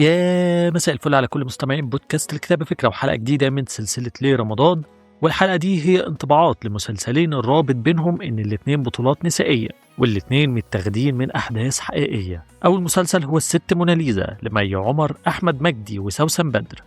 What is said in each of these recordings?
يا مساء الفل على كل مستمعين بودكاست الكتابة فكرة وحلقة جديدة من سلسلة ليه رمضان. والحلقة دي هي انطباعات لمسلسلين الرابط بينهم إن الاتنين بطولات نسائية والاتنين متاخدين من أحداث حقيقية. أول مسلسل هو الست موناليزا لمي عمر، أحمد مجدي وسوسن بدر.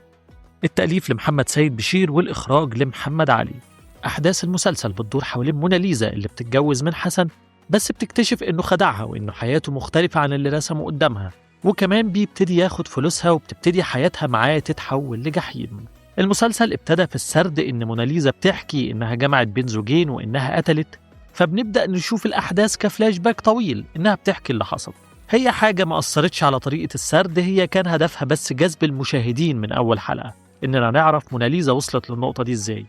التأليف لمحمد سيد بشير والإخراج لمحمد علي. أحداث المسلسل بتدور حوالين موناليزا اللي بتتجوز من حسن، بس بتكتشف إنه خدعها وإنه حياته مختلفة عن اللي رسمه قدامها، وكمان بيبتدي ياخد فلوسها وبتبتدي حياتها معاه تتحول لجحيم. المسلسل ابتدى في السرد إن موناليزا بتحكي إنها جمعت بين زوجين وإنها قتلت، فبنبدأ نشوف الأحداث كفلاش باك طويل إنها بتحكي اللي حصل. هي حاجة ما أثرتش على طريقة السرد، هي كان هدفها بس جذب المشاهدين من أول حلقة، إننا نعرف موناليزا وصلت للنقطة دي إزاي.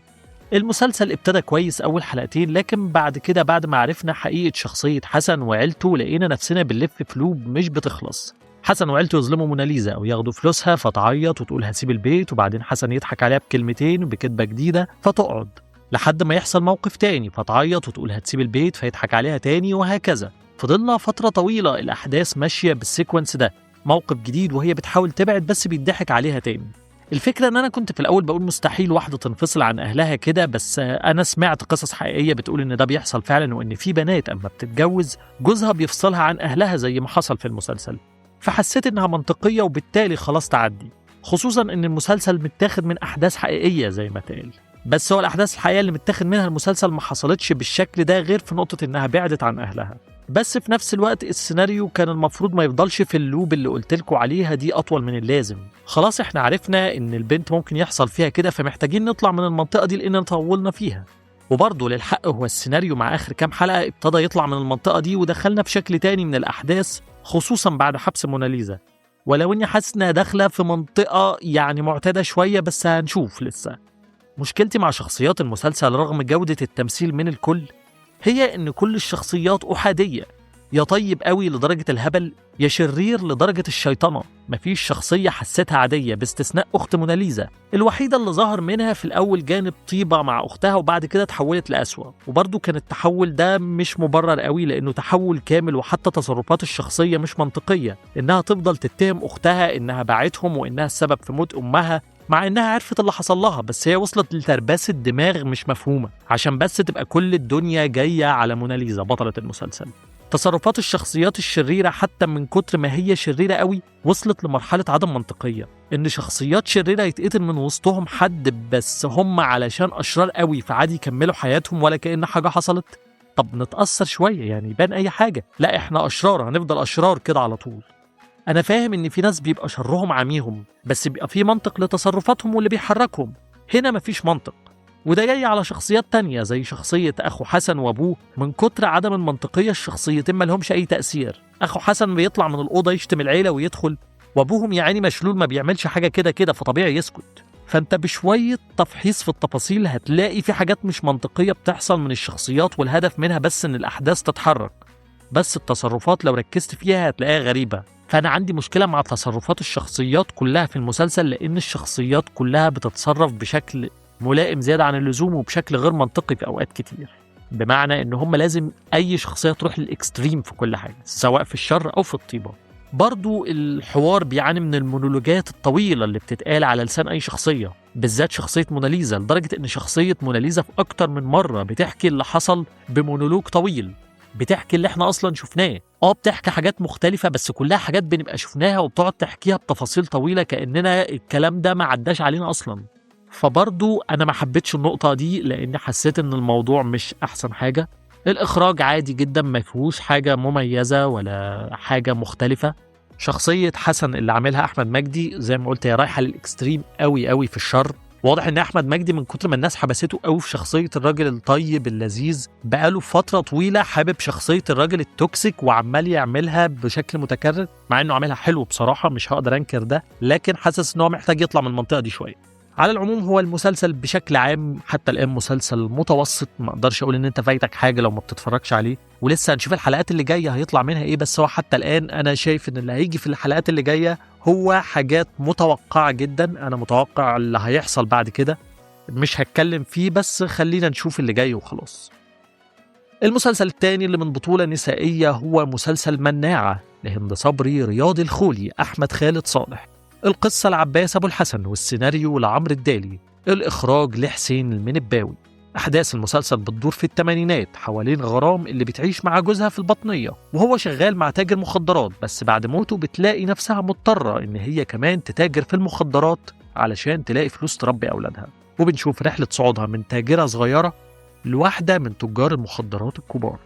المسلسل ابتدى كويس أول حلقتين، لكن بعد كده بعد ما عرفنا حقيقة شخصية حسن وعيلته لقينا نفسنا بنلف في لوب مش بتخلص. حسن وعيلته يظلموا موناليزا أو ياخدوا فلوسها فتعيط وتقول هسيب البيت، وبعدين حسن يضحك عليها بكلمتين وبكدبة جديدة فتقعد، لحد ما يحصل موقف تاني فتعيط وتقول هتسيب البيت فيضحك عليها تاني، وهكذا. فضلنا فترة طويلة الأحداث ماشية بالسيكونس ده، موقف جديد وهي بتحاول تبعد بس بيضحك عليها تاني. الفكرة ان انا كنت في الاول بقول مستحيل واحدة تنفصل عن اهلها كده، بس انا سمعت قصص حقيقية بتقول ان ده بيحصل فعلا، وان في بنات اما بتتجوز جوزها بيفصلها عن اهلها زي ما حصل في المسلسل. فحسيت انها منطقية وبالتالي خلاص تعدي، خصوصا ان المسلسل متاخد من احداث حقيقية زي ما تقال. بس هو الاحداث الحقيقية اللي متاخد منها المسلسل ما حصلتش بالشكل ده، غير في نقطة انها بعدت عن اهلها. بس في نفس الوقت السيناريو كان المفروض ما يفضلش في اللوب اللي قلتلكوا عليها دي أطول من اللازم. خلاص احنا عرفنا ان البنت ممكن يحصل فيها كده، فمحتاجين نطلع من المنطقة دي لأننا طولنا فيها. وبرضه للحق هو السيناريو مع آخر كام حلقة ابتدى يطلع من المنطقة دي ودخلنا في شكل تاني من الأحداث، خصوصا بعد حبس موناليزا. ولو اني حاسس انها داخلة في منطقة يعني معتادة شوية، بس هنشوف لسه. مشكلتي مع شخصيات المسلسل رغم جودة التمثيل من الكل هي إن كل الشخصيات أحادية، يا طيب قوي لدرجة الهبل يا شرير لدرجة الشيطنة. مفيش شخصية حسيتها عادية باستثناء أخت موناليزا، الوحيدة اللي ظهر منها في الأول جانب طيبة مع أختها وبعد كده تحولت لأسوأ، وبرضه كان التحول ده مش مبرر قوي لأنه تحول كامل، وحتى تصرفات الشخصية مش منطقية، إنها تفضل تتهم أختها إنها باعتهم وإنها السبب في موت أمها مع إنها عرفت اللي حصل لها، بس هي وصلت لترباس الدماغ مش مفهومة عشان بس تبقى كل الدنيا جاية على موناليزا بطلة المسلسل. تصرفات الشخصيات الشريرة حتى من كتر ما هي شريرة قوي وصلت لمرحلة عدم منطقية، إن شخصيات شريرة يتقتل من وسطهم حد بس هم علشان أشرار قوي فعادي يكملوا حياتهم ولا كأن حاجة حصلت. طب نتأثر شوية يعني يبان أي حاجة، لا إحنا أشرار هنفضل أشرار كده على طول. أنا فاهم إن في ناس بيبقى شرهم عميهم، بس بيبقى في منطق لتصرفاتهم واللي بيحركهم. هنا مفيش منطق، وده جاي على شخصيات تانية زي شخصية أخو حسن وأبوه. من كتر عدم المنطقية الشخصيتين مالهمش أي تأثير. أخو حسن بيطلع من الأوضة يشتم العيلة ويدخل، وأبوهم يعني مشلول ما بيعملش حاجة كده كده فطبيعي يسكت. فأنت بشوية تفحيص في التفاصيل هتلاقي في حاجات مش منطقية بتحصل من الشخصيات، والهدف منها بس إن الأحداث تتحرك، بس التصرفات لو ركزت فيها هتلاقيها غريبة. فأنا عندي مشكلة مع تصرفات الشخصيات كلها في المسلسل، لأن الشخصيات كلها بتتصرف بشكل ملائم زيادة عن اللزوم وبشكل غير منطقي في أوقات كتير، بمعنى إن هم لازم أي شخصية تروح للإكستريم في كل حاجة سواء في الشر أو في الطيبة. برضو الحوار بيعاني من المونولوجات الطويلة اللي بتتقال على لسان أي شخصية، بالذات شخصية موناليزا، لدرجة إن شخصية موناليزا في أكتر من مرة بتحكي اللي حصل بمونولوج طويل، بتحكي اللي احنا أصلا شفناه. بتحكي حاجات مختلفة بس كلها حاجات بنبقى شفناها وبتقعد تحكيها بتفاصيل طويلة كأننا الكلام ده ما عداش علينا أصلا. فبرضو أنا ما حبيتش النقطة دي لأن حسيت إن الموضوع مش أحسن حاجة. الإخراج عادي جدا، ما فيهوش حاجة مميزة ولا حاجة مختلفة. شخصية حسن اللي عاملها أحمد مجدي زي ما قلت هي رايحة للإكستريم قوي قوي في الشر. واضح إن أحمد مجدي من كتر ما الناس حبسته قوي في شخصية الراجل الطيب اللذيذ بقاله فترة طويلة حابب شخصية الراجل التوكسيك وعمال يعملها بشكل متكرر، مع إنه عاملها حلو بصراحة مش هقدر أنكر ده، لكن حاسس إن هو محتاج يطلع من المنطقة دي شوية. على العموم هو المسلسل بشكل عام حتى الآن مسلسل متوسط، ما اقدرش اقول ان انت فايتك حاجة لو ما بتتفرجش عليه، ولسه هنشوف الحلقات اللي جاية هيطلع منها ايه. بس هو حتى الآن انا شايف ان اللي هيجي في الحلقات اللي جاية هو حاجات متوقعة جدا. انا متوقع اللي هيحصل بعد كده، مش هتكلم فيه بس خلينا نشوف اللي جاي وخلاص. المسلسل الثاني اللي من بطولة نسائية هو مسلسل مناعة لهند صبري، رياض الخولي، أحمد خالد صالح. القصة لعباس أبو الحسن، والسيناريو لعمرو الدالي، الإخراج لحسين المنباوي. أحداث المسلسل بتدور في الثمانينات حوالين غرام اللي بتعيش مع جوزها في البطنية وهو شغال مع تاجر مخدرات، بس بعد موته بتلاقي نفسها مضطرة إن هي كمان تتاجر في المخدرات علشان تلاقي فلوس تربي أولادها. وبنشوف رحلة صعودها من تاجرة صغيرة لواحدة من تجار المخدرات الكبار.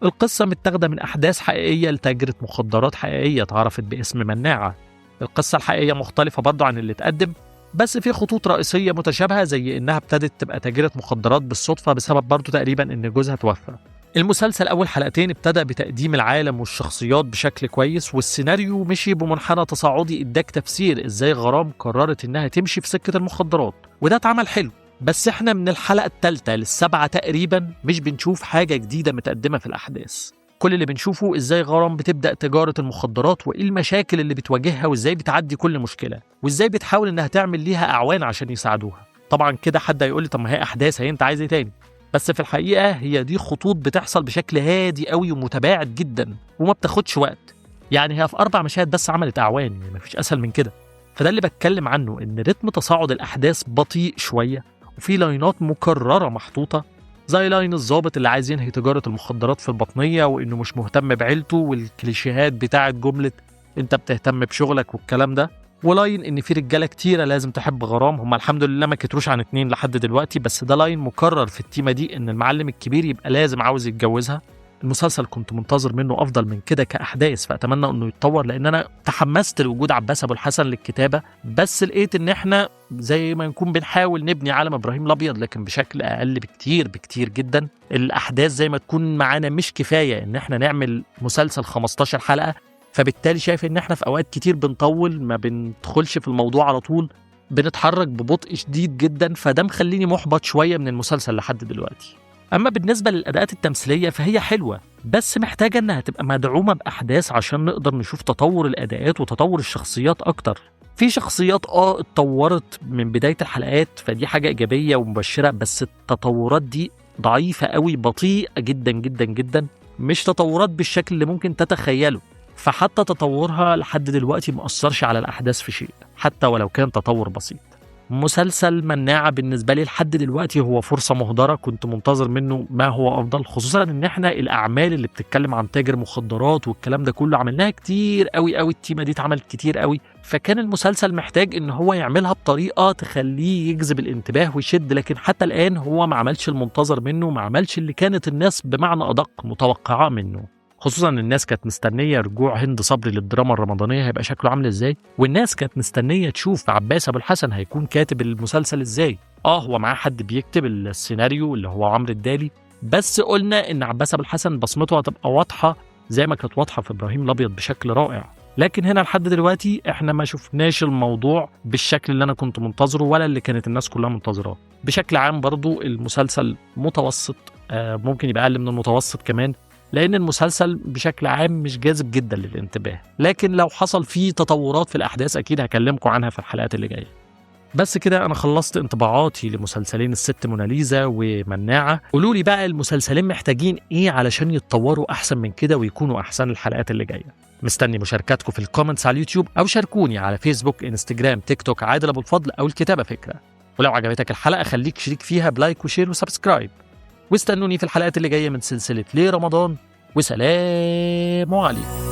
القصة متاخدة من أحداث حقيقية لتاجرة مخدرات حقيقية اتعرفت باسم مناعة. القصة الحقيقية مختلفة برضو عن اللي اتقدم، بس في خطوط رئيسية متشابهة، زي إنها ابتدت تبقى تاجرة مخدرات بالصدفة بسبب برضو تقريبا إن جوزها توفى. المسلسل أول حلقتين ابتدى بتقديم العالم والشخصيات بشكل كويس، والسيناريو مشي بمنحنى تصاعدي اداك تفسير إزاي غرام قررت إنها تمشي في سكة المخدرات، وده اتعمل حلو. بس احنا من الحلقة الثالثة للسابعة تقريبا مش بنشوف حاجة جديدة متقدمة في الأحداث. كل اللي بنشوفه ازاي غرام بتبدأ تجارة المخدرات وايه المشاكل اللي بتواجهها وازاي بتعدي كل مشكلة وازاي بتحاول انها تعمل ليها اعوان عشان يساعدوها. طبعا كده حد هيقول لي طب ما هي احداث، هي انت عايز ايه تاني؟ بس في الحقيقة هي دي خطوط بتحصل بشكل هادي قوي ومتباعد جدا وما بتاخدش وقت. يعني هي في 4 مشاهد بس عملت اعوان، يعني مفيش اسهل من كده. فده اللي بتكلم عنه، ان رتم تصاعد الاحداث بطيء شوية وفي لاينات مكررة محطوطة، زي لاين الضابط اللي عايز ينهي تجارة المخدرات في البطنية وإنه مش مهتم بعيلته، والكليشيهات بتاعت جملة أنت بتهتم بشغلك والكلام ده، ولاين إن في رجالة كتيرة لازم تحب غرام. هم الحمد لله ما كتروش عن 2 لحد دلوقتي، بس ده لاين مكرر في التيمة دي، إن المعلم الكبير يبقى لازم عاوز يتجوزها. المسلسل كنت منتظر منه أفضل من كده كأحداث، فأتمنى إنه يتطور، لأن أنا تحمست لوجود عباس أبو الحسن للكتابة، بس لقيت إن إحنا زي ما نكون بنحاول نبني عالم إبراهيم الأبيض لكن بشكل أقل بكتير بكتير جدا. الأحداث زي ما تكون معانا مش كفاية إن إحنا نعمل مسلسل 15 حلقة، فبالتالي شايف إن إحنا في أوقات كتير بنطول، ما بندخلش في الموضوع على طول، بنتحرك ببطء شديد جدا، فده مخليني محبط شوية من المسلسل لحد دلوقتي. أما بالنسبة للأداءات التمثيلية فهي حلوة، بس محتاجة إنها تبقى مدعومة بأحداث عشان نقدر نشوف تطور الأداءات وتطور الشخصيات أكتر. في شخصيات اتطورت من بداية الحلقات، فدي حاجة إيجابية ومبشرة، بس التطورات دي ضعيفة قوي، بطيئة جدا جدا جدا، مش تطورات بالشكل اللي ممكن تتخيله. فحتى تطورها لحد دلوقتي مأثرش على الأحداث في شيء، حتى ولو كان تطور بسيط. مسلسل مناعة بالنسبة لي لحد دلوقتي هو فرصة مهدرة، كنت منتظر منه ما هو أفضل، خصوصا إن إحنا الأعمال اللي بتتكلم عن تاجر مخدرات والكلام ده كله عملناها كتير قوي قوي، التيمة دي اتعملت كتير قوي، فكان المسلسل محتاج إن هو يعملها بطريقة تخليه يجذب الانتباه ويشد، لكن حتى الآن هو ما عملش المنتظر منه، ما عملش اللي كانت الناس بمعنى أدق متوقعة منه. خصوصا الناس كانت مستنيه رجوع هند صبري للدراما الرمضانيه هيبقى شكله عامل ازاي، والناس كانت مستنيه تشوف عباس ابو الحسن هيكون كاتب المسلسل ازاي. هو معاه حد بيكتب السيناريو اللي هو عمرو الدالي، بس قلنا ان عباس ابو الحسن بصمته هتبقى واضحه زي ما كانت واضحه في ابراهيم الابيض بشكل رائع. لكن هنا لحد دلوقتي احنا ما شفناش الموضوع بالشكل اللي انا كنت منتظره ولا اللي كانت الناس كلها منتظراه. بشكل عام برضو المسلسل متوسط، ممكن يبقى اقل من المتوسط كمان، لأن المسلسل بشكل عام مش جاذب جدا للانتباه، لكن لو حصل فيه تطورات في الأحداث أكيد هكلمكم عنها في الحلقات اللي جاية. بس كده أنا خلصت انطباعاتي لمسلسلين الست موناليزا ومناعة. قولوا لي بقى المسلسلين محتاجين إيه علشان يتطوروا أحسن من كده ويكونوا أحسن الحلقات اللي جاية. مستني مشاركاتكم في الكومنتس على اليوتيوب، أو شاركوني على فيسبوك، انستجرام، تيك توك، عادل أبو الفضل، أو الكتابة فكرة. ولو عجبتك الحلقة خليك شريك فيها بلايك وشير وسبسكرايب، واستنوني في الحلقات اللي جاية من سلسلة ليه رمضان، وسلام عليكم.